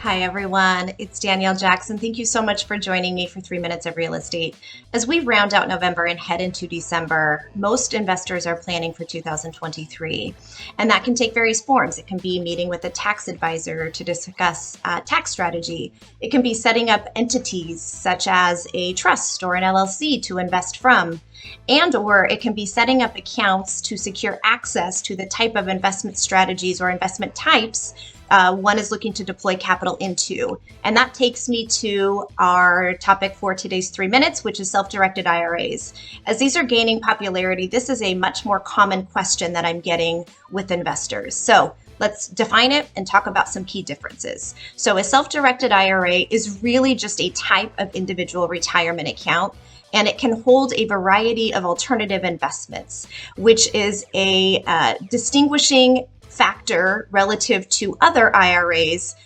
Hi, everyone. It's Danielle Jackson. Thank you so much for joining me for 3 Minutes of Real Estate. As we round out November and head into December, most investors are planning for 2023, and that can take various forms. It can be meeting with a tax advisor to discuss tax strategy. It can be setting up entities such as a trust or an LLC to invest from, or it can be setting up accounts to secure access to the type of investment strategies or investment types one is looking to deploy capital into. And that takes me to our topic for today's 3 minutes, which is self-directed IRAs. As these are gaining popularity, this is a much more common question that I'm getting with investors. So let's define it and talk about some key differences. So a self-directed IRA is really just a type of individual retirement account, and it can hold a variety of alternative investments, which is a distinguishing factor relative to other IRAs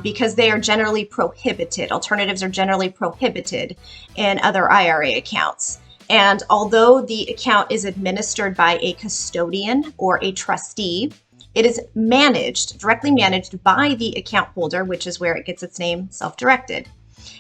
because they are generally prohibited. Alternatives are generally prohibited in other IRA accounts. And although the account is administered by a custodian or a trustee, it is directly managed by the account holder, which is where it gets its name, self-directed.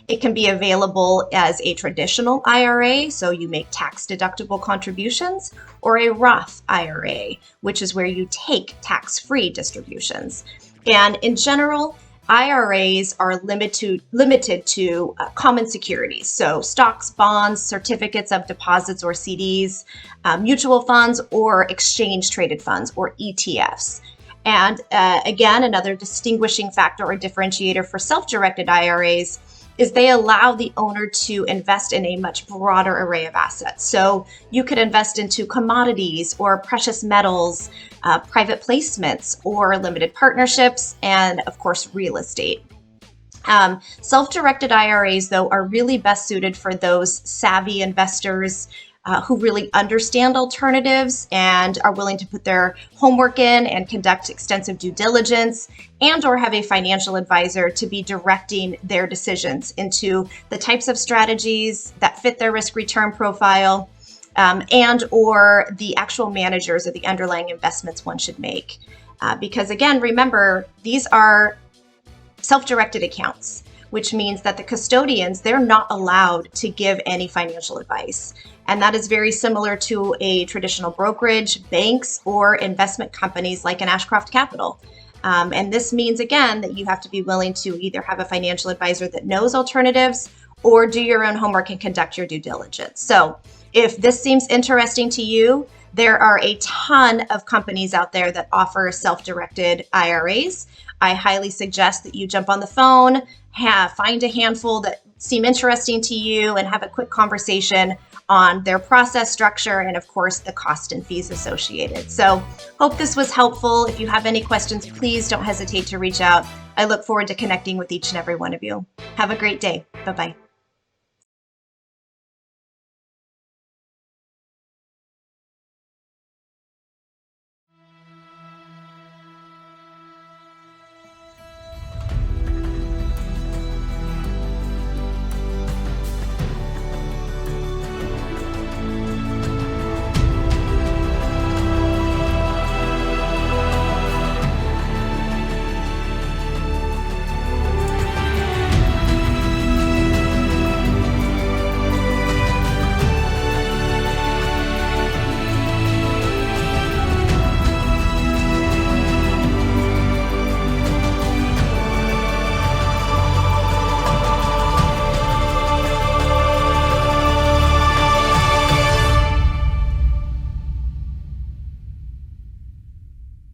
It can be available as a traditional IRA, so you make tax-deductible contributions, or a Roth IRA, which is where you take tax-free distributions. And in general, IRAs are limited to common securities, so stocks, bonds, certificates of deposits or CDs, mutual funds, or exchange-traded funds or ETFs. And again, another distinguishing factor or differentiator for self-directed IRAs is they allow the owner to invest in a much broader array of assets. So you could invest into commodities or precious metals, private placements or limited partnerships, and of course, real estate. Self-directed IRAs, though, are really best suited for those savvy investors who really understand alternatives and are willing to put their homework in and conduct extensive due diligence, or have a financial advisor to be directing their decisions into the types of strategies that fit their risk return profile, or the actual managers of the underlying investments one should make. Because again, remember, these are self-directed accounts, which means that the custodians, they're not allowed to give any financial advice. And that is very similar to a traditional brokerage, banks, or investment companies like an Ashcroft Capital. And this means, again, that you have to be willing to either have a financial advisor that knows alternatives or do your own homework and conduct your due diligence. So if this seems interesting to you, there are a ton of companies out there that offer self-directed IRAs. I highly suggest that you jump on the phone, find a handful that seem interesting to you, and have a quick conversation on their process structure and, of course, the cost and fees associated. So hope this was helpful. If you have any questions, please don't hesitate to reach out. I look forward to connecting with each and every one of you. Have a great day. Bye-bye.